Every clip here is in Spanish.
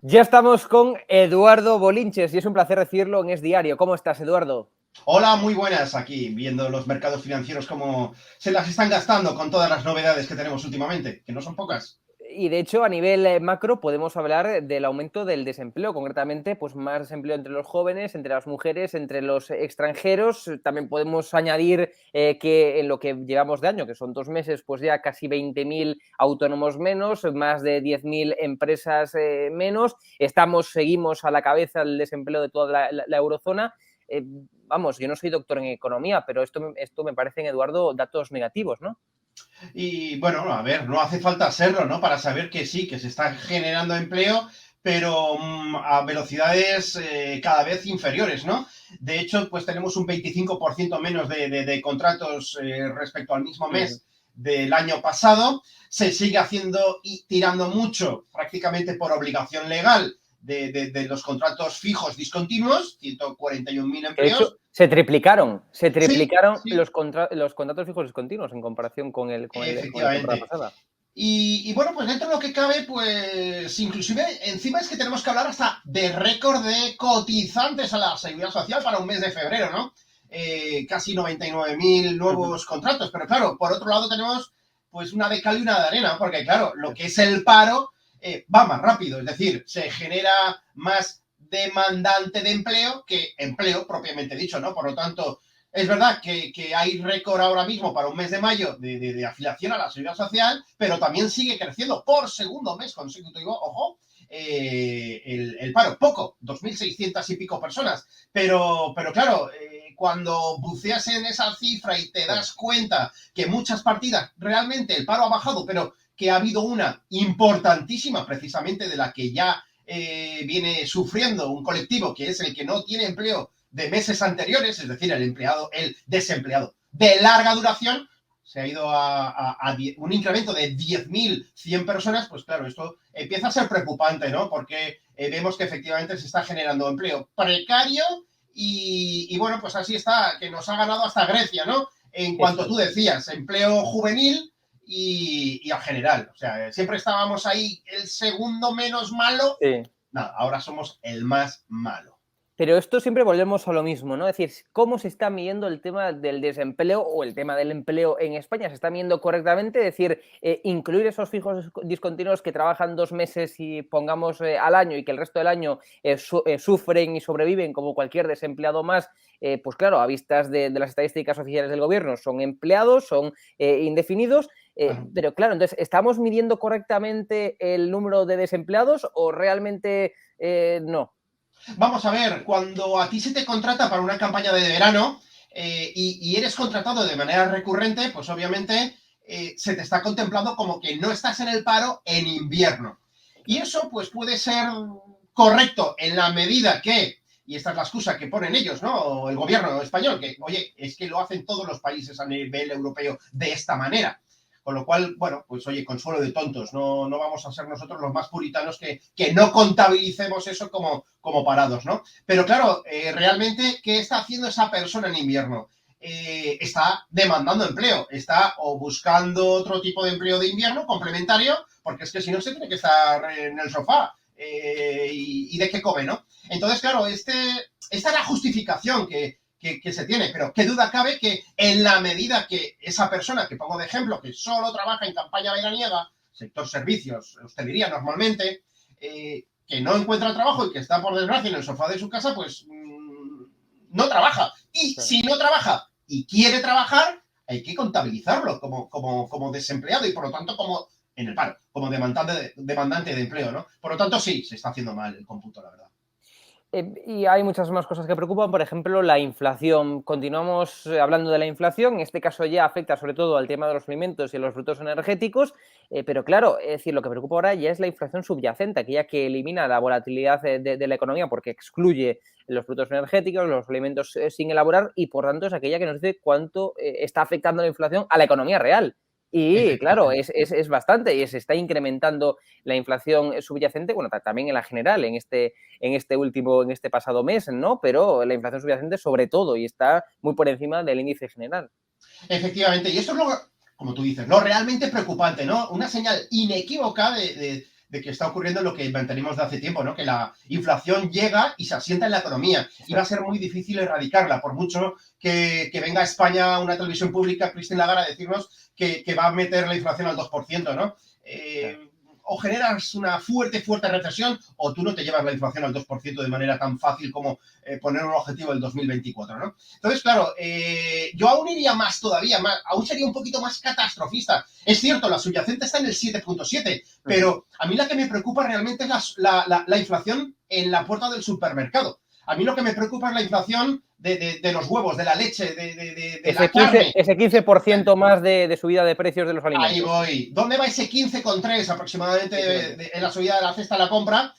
Ya estamos con Eduardo Bolinches y es un placer recibirlo en Es Diario. ¿Cómo estás, Eduardo? Hola, muy buenas. Aquí viendo los mercados financieros cómo se las están gastando con todas las novedades que tenemos últimamente, que no son pocas. Y de hecho, a nivel macro, podemos hablar del aumento del desempleo, concretamente, pues más desempleo entre los jóvenes, entre las mujeres, entre los extranjeros. También podemos añadir que en lo que llevamos de año, que son 2 meses, pues ya casi 20.000 autónomos menos, más de 10.000 empresas menos. Seguimos a la cabeza del desempleo de toda la eurozona. Vamos, yo no soy doctor en economía, pero esto me parecen, Eduardo, datos negativos, ¿no? Y bueno, a ver, no hace falta serlo, ¿no? Para saber que sí, que se está generando empleo, pero a velocidades cada vez inferiores, ¿no? De hecho, pues tenemos un 25% menos de contratos respecto al mismo Uh -huh. mes del año pasado. Se sigue haciendo y tirando mucho, prácticamente por obligación legal, de los contratos fijos discontinuos, 141.000 De hecho, empleos. se Sí, triplicaron sí, los contratos fijos discontinuos en comparación con la temporada efectivamente. pasada. Bueno, pues dentro de lo que cabe, pues inclusive encima es que tenemos que hablar hasta de récord de cotizantes a la Seguridad Social para un mes de febrero, ¿no? Casi 99.000 Uh -huh. nuevos contratos, pero claro, por otro lado tenemos pues una de cal y una de arena, porque claro, lo Sí. que es el paro va más rápido, es decir, se genera más demandante de empleo que empleo propiamente dicho, ¿no? Por lo tanto, es verdad que hay récord ahora mismo para un mes de mayo de afiliación a la Seguridad Social, pero también sigue creciendo por segundo mes consecutivo, ojo, el paro. Poco, 2.600 y pico personas, pero claro, cuando buceas en esa cifra y te Sí. das cuenta que muchas partidas realmente el paro ha bajado, pero que ha habido una importantísima precisamente de la que ya viene sufriendo un colectivo que es el que no tiene empleo de meses anteriores, es decir, el desempleado de larga duración, se ha ido a un incremento de 10.100 personas, pues claro, esto empieza a ser preocupante, ¿no? Porque vemos que efectivamente se está generando empleo precario bueno, pues así está, que nos ha ganado hasta Grecia, ¿no? En Eso cuanto tú es. decías, empleo juvenil al general. O sea, siempre estábamos ahí el segundo menos malo. Sí. Nada, ahora somos el más malo. Pero esto siempre volvemos a lo mismo, ¿no? Es decir, ¿cómo se está midiendo el tema del desempleo o el tema del empleo en España? ¿Se está midiendo correctamente? Es decir, incluir esos fijos discontinuos que trabajan 2 meses y pongamos al año y que el resto del año sufren y sobreviven como cualquier desempleado más, pues claro, a vistas de las estadísticas oficiales del gobierno, son empleados, son indefinidos. Pero claro, entonces, ¿estamos midiendo correctamente el número de desempleados o realmente no? Vamos a ver, cuando a ti se te contrata para una campaña de verano y eres contratado de manera recurrente, pues obviamente se te está contemplando como que no estás en el paro en invierno. Y eso pues puede ser correcto en la medida que, y esta es la excusa que ponen ellos, ¿no? O el gobierno español, que, oye, es que lo hacen todos los países a nivel europeo de esta manera. Con lo cual, bueno, pues oye, consuelo de tontos, no vamos a ser nosotros los más puritanos que no contabilicemos eso como parados, ¿no? Pero claro, realmente, ¿qué está haciendo esa persona en invierno? Está demandando empleo, está o buscando otro tipo de empleo de invierno complementario, porque es que si no se tiene que estar en el sofá. Y de qué come, ¿no? Entonces, claro, esta es la justificación que se tiene, pero qué duda cabe que en la medida que esa persona, que pongo de ejemplo, que solo trabaja en campaña veraniega, sector servicios, hostelería normalmente, que no encuentra trabajo y que está por desgracia en el sofá de su casa, pues no trabaja. Y Claro. si no trabaja y quiere trabajar, hay que contabilizarlo como desempleado y por lo tanto como en el paro, como demandante de empleo, ¿no? Por lo tanto, sí, se está haciendo mal el cómputo, la verdad. Y hay muchas más cosas que preocupan, por ejemplo, la inflación. Continuamos hablando de la inflación, en este caso ya afecta sobre todo al tema de los alimentos y a los productos energéticos, pero claro, es decir, lo que preocupa ahora ya es la inflación subyacente, aquella que elimina la volatilidad de la economía porque excluye los productos energéticos, los alimentos sin elaborar y por tanto es aquella que nos dice cuánto está afectando la inflación a la economía real. Y claro, Efectivamente. es bastante y se está incrementando la inflación subyacente, bueno, también en la general, en este pasado mes, ¿no? Pero la inflación subyacente sobre todo y está muy por encima del índice general. Efectivamente, y esto es lo, como tú dices, lo realmente preocupante, ¿no? Una señal inequívoca de de que está ocurriendo lo que mantenemos de hace tiempo, ¿no? Que la inflación llega y se asienta en la economía y va a ser muy difícil erradicarla, por mucho que venga a España una televisión pública, Christine Lagarde, a decirnos que va a meter la inflación al 2%, ¿no? O generas una fuerte recesión o tú no te llevas la inflación al 2% de manera tan fácil como poner un objetivo del 2024, ¿no? Entonces, claro, yo aún iría más todavía, aún sería un poquito más catastrofista. Es cierto, la subyacente está en el 7.7, pero a mí la que me preocupa realmente es la inflación en la puerta del supermercado. A mí lo que me preocupa es la inflación de los huevos, de la leche, de la carne. Ese 15% más de subida de precios de los alimentos. Ahí voy. ¿Dónde va ese 15,3 aproximadamente en la subida de la cesta de la compra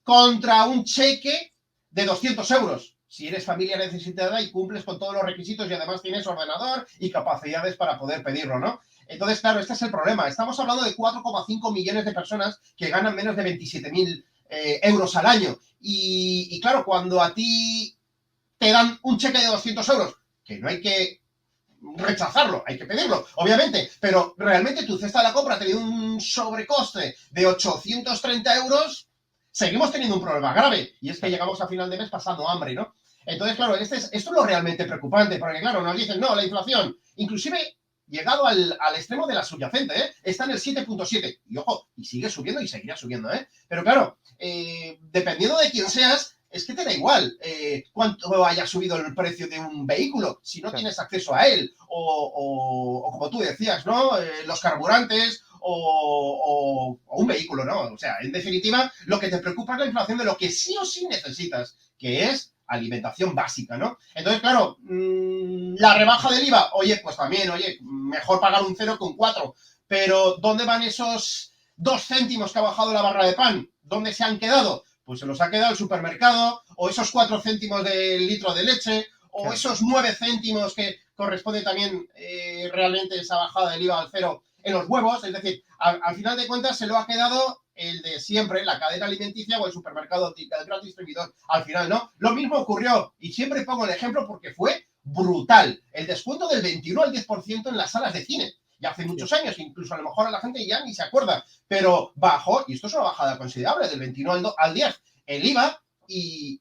contra un cheque de 200 euros? Si eres familia necesitada y cumples con todos los requisitos y además tienes ordenador y capacidades para poder pedirlo, ¿no? Entonces, claro, este es el problema. Estamos hablando de 4,5 millones de personas que ganan menos de 27.000 euros al año. Y claro, cuando a ti te dan un cheque de 200 euros, que no hay que rechazarlo, hay que pedirlo, obviamente, pero realmente tu cesta de la compra ha tenido un sobrecoste de 830 euros, seguimos teniendo un problema grave, y es que llegamos a final de mes pasando hambre, ¿no? Entonces, claro, esto es lo realmente preocupante, porque claro, nos dicen, no, la inflación, inclusive llegado al extremo de la subyacente, está en el 7.7, y ojo, y sigue subiendo y seguirá subiendo, pero claro, dependiendo de quién seas, es que te da igual cuánto haya subido el precio de un vehículo si no tienes acceso a él. O como tú decías, ¿no? Los carburantes o un vehículo, ¿no? O sea, en definitiva, lo que te preocupa es la inflación de lo que sí o sí necesitas, que es alimentación básica, ¿no? Entonces, claro, la rebaja del IVA, oye, pues también, oye, mejor pagar un 0 que un 4, pero ¿dónde van esos 2 céntimos que ha bajado la barra de pan? ¿Dónde se han quedado? Pues se los ha quedado el supermercado, o esos 4 céntimos del litro de leche, o esos 9 céntimos que corresponde también realmente esa bajada del IVA al 0 en los huevos. Es decir, al final de cuentas se lo ha quedado el de siempre, la cadena alimenticia o el supermercado, el gran distribuidor, al final, ¿no? Lo mismo ocurrió, y siempre pongo el ejemplo porque fue brutal, el descuento del 21 al 10% en las salas de cine. Ya hace muchos años, incluso a lo mejor a la gente ya ni se acuerda, pero bajó, y esto es una bajada considerable, del 21 al 10, el IVA, y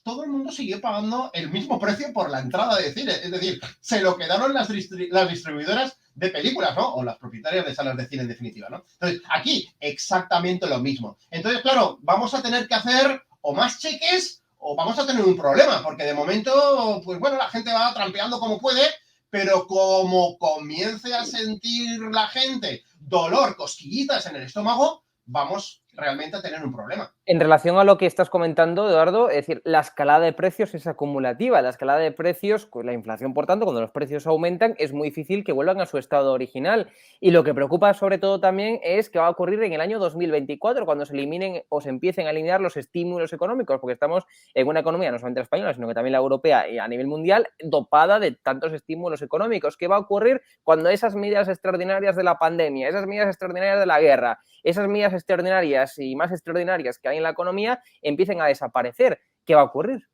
todo el mundo siguió pagando el mismo precio por la entrada de cine. Es decir, se lo quedaron las distribuidoras de películas, ¿no? O las propietarias de salas de cine en definitiva, ¿no? Entonces, aquí exactamente lo mismo. Entonces, claro, vamos a tener que hacer o más cheques o vamos a tener un problema, porque de momento, pues bueno, la gente va trampeando como puede, pero como comience a sentir la gente dolor, cosquillitas en el estómago, vamos realmente a tener un problema. En relación a lo que estás comentando, Eduardo, es decir, la escalada de precios es acumulativa. La escalada de precios, pues la inflación, por tanto, cuando los precios aumentan, es muy difícil que vuelvan a su estado original. Y lo que preocupa sobre todo también es qué va a ocurrir en el año 2024, cuando se eliminen o se empiecen a eliminar los estímulos económicos, porque estamos en una economía no solamente la española, sino que también la europea y a nivel mundial, dopada de tantos estímulos económicos. ¿Qué va a ocurrir cuando esas medidas extraordinarias de la pandemia, esas medidas extraordinarias de la guerra, esas medidas extraordinarias y más extraordinarias que hay en la economía empiecen a desaparecer? ¿Qué va a ocurrir?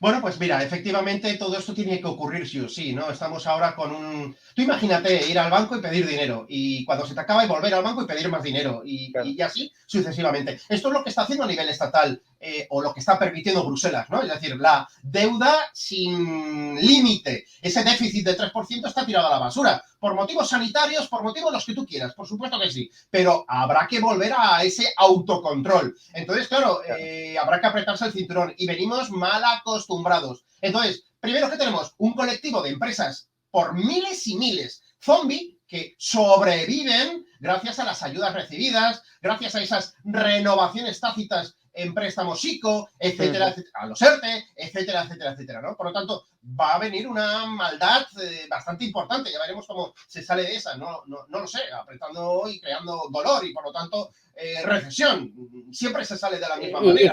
Bueno, pues mira, efectivamente todo esto tiene que ocurrir sí o sí, ¿no? Estamos ahora con un... Tú imagínate ir al banco y pedir dinero y cuando se te acaba y volver al banco y pedir más dinero y así sucesivamente. Esto es lo que está haciendo a nivel estatal o lo que está permitiendo Bruselas, ¿no? Es decir, la deuda sin límite. Ese déficit de 3% está tirado a la basura. Por motivos sanitarios, por motivos los que tú quieras, por supuesto que sí. Pero habrá que volver a ese autocontrol. Entonces, claro, habrá que apretarse el cinturón y venimos mal acostumbrados. Entonces, primero que tenemos un colectivo de empresas por miles y miles, zombie, que sobreviven gracias a las ayudas recibidas, gracias a esas renovaciones tácitas en préstamos ICO, etcétera, etcétera, a los ERTE, etcétera, etcétera, etcétera, ¿no? Por lo tanto, va a venir una maldad bastante importante, ya veremos cómo se sale de esa, no lo sé, apretando y creando dolor y por lo tanto recesión, siempre se sale de la misma manera.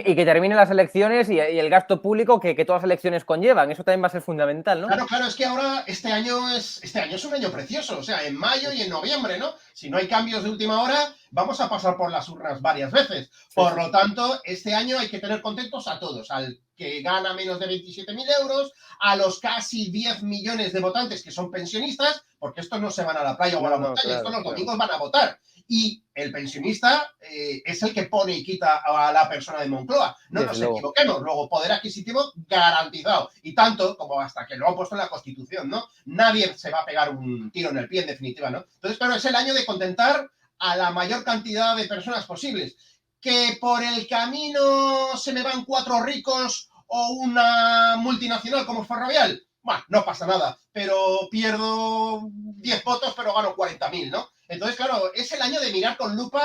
Y que terminen las elecciones y el gasto público que todas las elecciones conllevan, eso también va a ser fundamental, ¿no? Claro, es que ahora este año es un año precioso, o sea, en mayo y en noviembre, ¿no? Si no hay cambios de última hora, vamos a pasar por las urnas varias veces. Por lo tanto, este año hay que tener contentos a todos, al que gana menos de 27.000 euros, a los casi 10 millones de votantes que son pensionistas, porque estos no se van a la playa o a la montaña, estos los domingos van a votar. Y el pensionista es el que pone y quita a la persona de Moncloa. No nos equivoquemos. Luego, poder adquisitivo garantizado. Y tanto como hasta que lo han puesto en la Constitución, ¿no? Nadie se va a pegar un tiro en el pie, en definitiva, ¿no? Entonces, claro, es el año de contentar a la mayor cantidad de personas posibles. Que por el camino se me van 4 ricos o una multinacional como Ferrovial, bueno, no pasa nada, pero pierdo 10 votos, pero gano 40.000, ¿no? Entonces, claro, es el año de mirar con lupa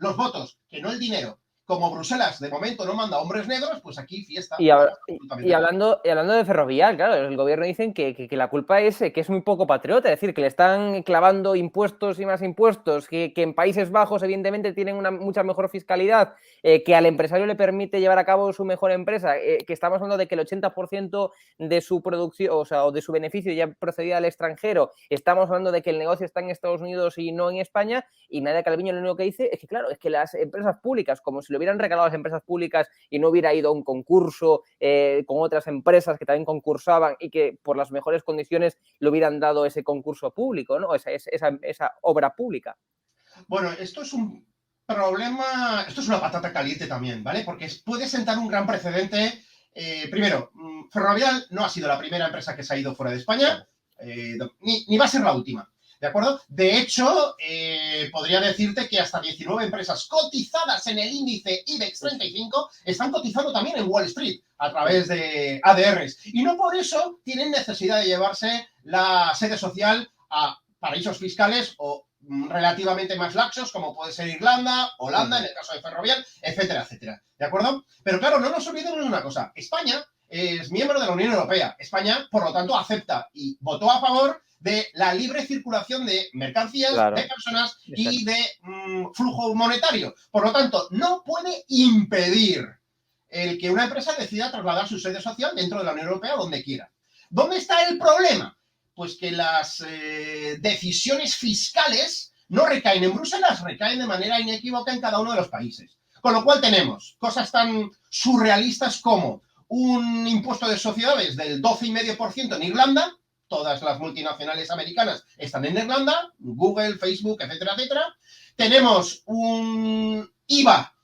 los votos, que no el dinero. Como Bruselas de momento no manda hombres negros, pues aquí fiesta. Y hablando de Ferrovial, claro, el gobierno dicen que la culpa es que es muy poco patriota, es decir, que le están clavando impuestos y más impuestos, que en Países Bajos evidentemente tienen una mucha mejor fiscalidad, que al empresario le permite llevar a cabo su mejor empresa, que estamos hablando de que el 80% de su producción, o de su beneficio ya procedía al extranjero, estamos hablando de que el negocio está en Estados Unidos y no en España, y Nadia Calviño lo único que dice es que, claro, es que las empresas públicas, como si le hubieran regalado a las empresas públicas y no hubiera ido a un concurso con otras empresas que también concursaban y que por las mejores condiciones le hubieran dado ese concurso público, ¿no? Esa obra pública. Bueno, esto es un problema, esto es una patata caliente también, ¿vale? Porque puede sentar un gran precedente. Primero, Ferrovial no ha sido la primera empresa que se ha ido fuera de España, ni va a ser la última. ¿De acuerdo? De hecho, podría decirte que hasta 19 empresas cotizadas en el índice IBEX 35 están cotizando también en Wall Street a través de ADRs. Y no por eso tienen necesidad de llevarse la sede social a paraísos fiscales o relativamente más laxos, como puede ser Irlanda, Holanda, en el caso de Ferrovial, etcétera, etcétera. ¿De acuerdo? Pero claro, no nos olvidemos de una cosa. España es miembro de la Unión Europea. España, por lo tanto, acepta y votó a favor de la libre circulación de mercancías, claro, de personas y de flujo monetario. Por lo tanto, no puede impedir el que una empresa decida trasladar su sede social dentro de la Unión Europea donde quiera. ¿Dónde está el problema? Pues que las decisiones fiscales no recaen en Bruselas, recaen de manera inequívoca en cada uno de los países. Con lo cual tenemos cosas tan surrealistas como un impuesto de sociedades del 12,5% en Irlanda. Todas las multinacionales americanas están en Irlanda, Google, Facebook, etcétera, etcétera. Tenemos un IVA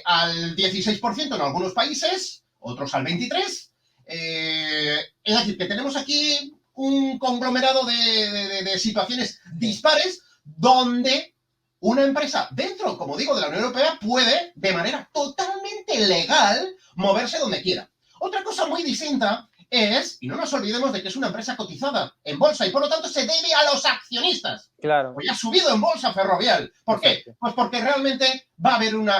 al 16% en algunos países, otros al 23%. Es decir, que tenemos aquí un conglomerado de situaciones dispares donde una empresa dentro, como digo, de la Unión Europea puede, de manera totalmente legal, moverse donde quiera. Otra cosa muy distinta es, y no nos olvidemos de que es una empresa cotizada en bolsa y por lo tanto se debe a los accionistas. Claro. Pues ya ha subido en bolsa Ferrovial. ¿Por qué? Pues porque realmente va a haber un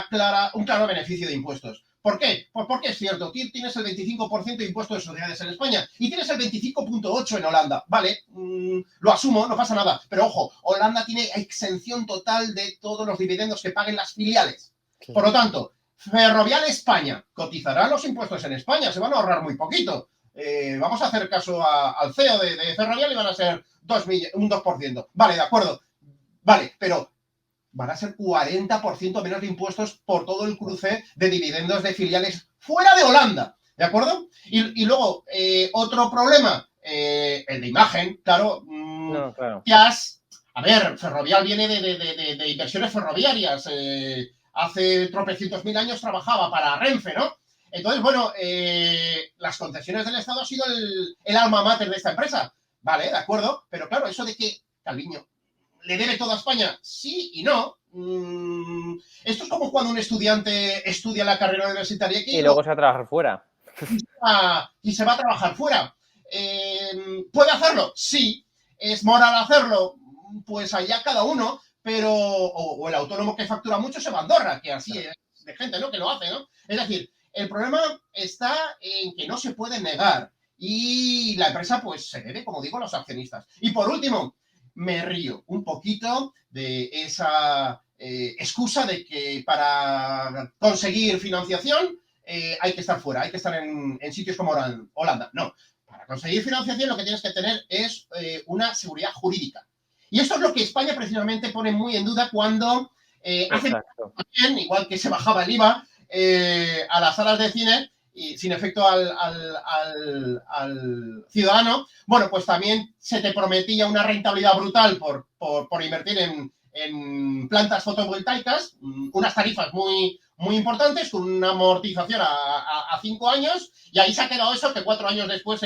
claro beneficio de impuestos. ¿Por qué? Pues porque es cierto, tienes el 25% de impuestos de sociedades en España y tienes el 25,8% en Holanda. Vale, lo asumo, no pasa nada. Pero ojo, Holanda tiene exención total de todos los dividendos que paguen las filiales. Sí. Por lo tanto, Ferrovial España cotizará los impuestos en España, se van a ahorrar muy poquito. Vamos a hacer caso al CEO de Ferrovial y van a ser un 2%. Vale, de acuerdo. Vale, pero van a ser 40% menos de impuestos por todo el cruce de dividendos de filiales fuera de Holanda. ¿De acuerdo? Y luego, otro problema, el de imagen, claro. No, claro. A ver, Ferrovial viene de inversiones ferroviarias. Hace tropecientos mil años trabajaba para Renfe, ¿no? Entonces, bueno, las concesiones del Estado ha sido el alma mater de esta empresa. Vale, de acuerdo, pero claro, eso de que Calviño le debe todo a España, sí y no. Esto es como cuando un estudiante estudia la carrera universitaria aquí y luego se va a trabajar fuera. Y se va a trabajar fuera. ¿Puede hacerlo? Sí. ¿Es moral hacerlo? Pues allá cada uno, pero o el autónomo que factura mucho se va a Andorra, que así es de gente, ¿no? Que lo hace, ¿no? Es decir, el problema está en que no se puede negar y la empresa pues se debe, como digo, a los accionistas. Y por último, me río un poquito de esa excusa de que para conseguir financiación hay que estar fuera, hay que estar en sitios como Holanda. No, para conseguir financiación lo que tienes que tener es una seguridad jurídica. Y esto es lo que España precisamente pone muy en duda cuando hace bien, igual que se bajaba el IVA a las salas de cine y sin efecto al ciudadano, bueno, pues también se te prometía una rentabilidad brutal por invertir en plantas fotovoltaicas, unas tarifas muy, muy importantes, con una amortización a 5 años, y ahí se ha quedado eso que 4 años después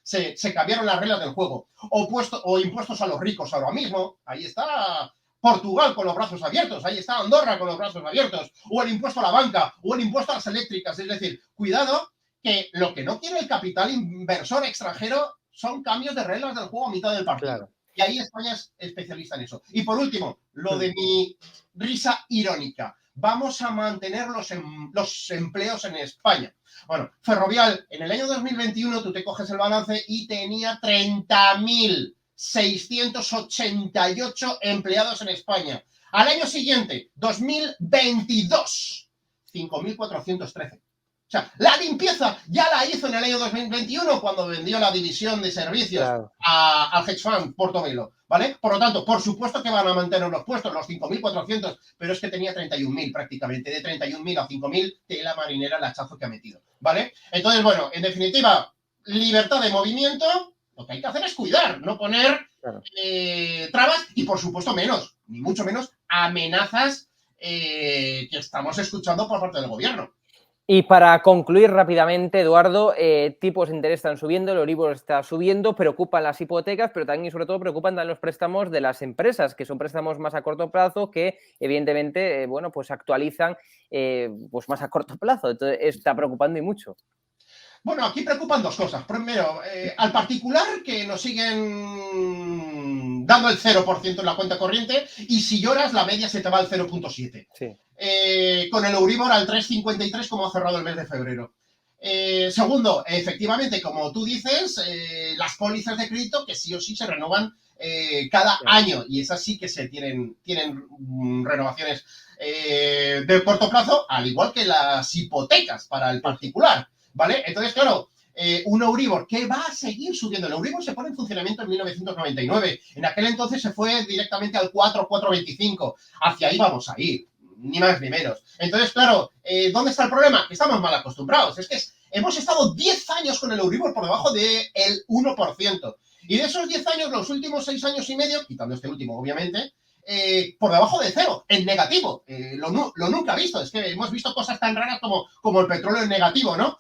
se cambiaron las reglas del juego. O impuestos a los ricos ahora mismo, ahí está Portugal con los brazos abiertos, ahí está Andorra con los brazos abiertos, o el impuesto a la banca, o el impuesto a las eléctricas. Es decir, cuidado, que lo que no quiere el capital inversor extranjero son cambios de reglas del juego a mitad del partido. Claro. Y ahí España es especialista en eso. Y por último, lo de mi risa irónica. Vamos a mantener los empleos en España. Bueno, Ferrovial, en el año 2021 tú te coges el balance y tenía 30.688 empleados en España. Al año siguiente, 2022, 5.413. O sea, la limpieza ya la hizo en el año 2021 cuando vendió la división de servicios al hedge fund Portobelo, ¿vale? Por lo tanto, por supuesto que van a mantener los puestos, los 5.400, pero es que tenía 31.000 prácticamente. De 31.000 a 5.000, tela marinera el hachazo que ha metido, ¿vale? Entonces, bueno, en definitiva, libertad de movimiento, lo que hay que hacer es cuidar, no poner trabas y, por supuesto, menos, ni mucho menos, amenazas que estamos escuchando por parte del gobierno. Y para concluir rápidamente, Eduardo, tipos de interés están subiendo, el Euribor está subiendo, preocupan las hipotecas, pero también y sobre todo preocupan también los préstamos de las empresas, que son préstamos más a corto plazo que evidentemente, bueno, pues actualizan pues más a corto plazo. Entonces está preocupando y mucho. Bueno, aquí preocupan dos cosas. Primero, al particular, que nos siguen dando el 0% en la cuenta corriente, y si lloras, la media se te va al 0,7. Sí. Con el Euribor al 3,53 como ha cerrado el mes de febrero. Segundo, efectivamente, como tú dices, las pólizas de crédito que sí o sí se renovan cada año, y esas sí que se tienen renovaciones de corto plazo, al igual que las hipotecas para el particular, ¿vale? Entonces, claro, un Euribor que va a seguir subiendo. El Euribor se pone en funcionamiento en 1999. En aquel entonces se fue directamente al 4,25. Hacia ahí vamos a ir, ni más ni menos. Entonces, claro, ¿dónde está el problema? Que estamos mal acostumbrados. Es que hemos estado 10 años con el Euribor por debajo del 1%. Y de esos 10 años, los últimos 6 años y medio, quitando este último, obviamente, por debajo de cero, en negativo. Lo nunca visto. Es que hemos visto cosas tan raras como el petróleo en negativo, ¿no?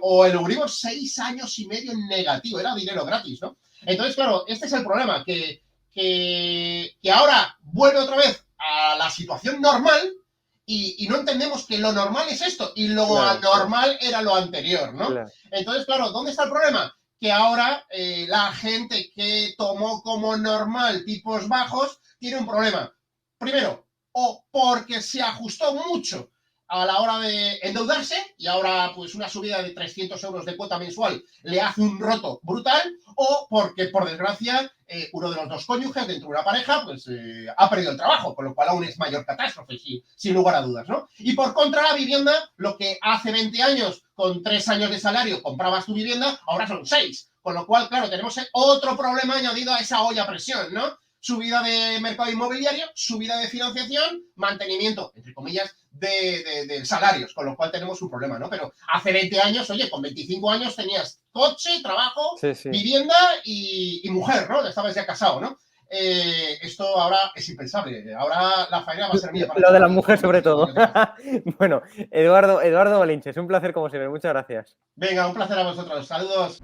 O el Euribor 6 años y medio en negativo. Era dinero gratis, ¿no? Entonces, claro, este es el problema, que ahora vuelve otra vez a la situación normal y no entendemos que lo normal es esto y lo anormal era lo anterior, ¿no? Claro. Entonces, claro, ¿dónde está el problema? Que ahora la gente que tomó como normal tipos bajos tiene un problema. Primero, o porque se ajustó mucho a la hora de endeudarse y ahora pues una subida de 300 euros de cuota mensual le hace un roto brutal, o porque por desgracia uno de los dos cónyuges dentro de una pareja pues ha perdido el trabajo, con lo cual aún es mayor catástrofe, sin lugar a dudas, ¿no? Y por contra la vivienda, lo que hace 20 años con 3 años de salario comprabas tu vivienda, ahora son 6, con lo cual, claro, tenemos otro problema añadido a esa olla a presión, ¿no? Subida de mercado inmobiliario, subida de financiación, mantenimiento, entre comillas, de salarios, con lo cual tenemos un problema, ¿no? Pero hace 20 años, oye, con 25 años tenías coche, trabajo, vivienda y mujer, ¿no? Estabas ya casado, ¿no? Esto ahora es impensable. Ahora la faena va a ser mía. Lo de la mujer sobre todo. Bueno, Eduardo Bolinches, un placer como siempre. Muchas gracias. Venga, un placer a vosotros. Saludos.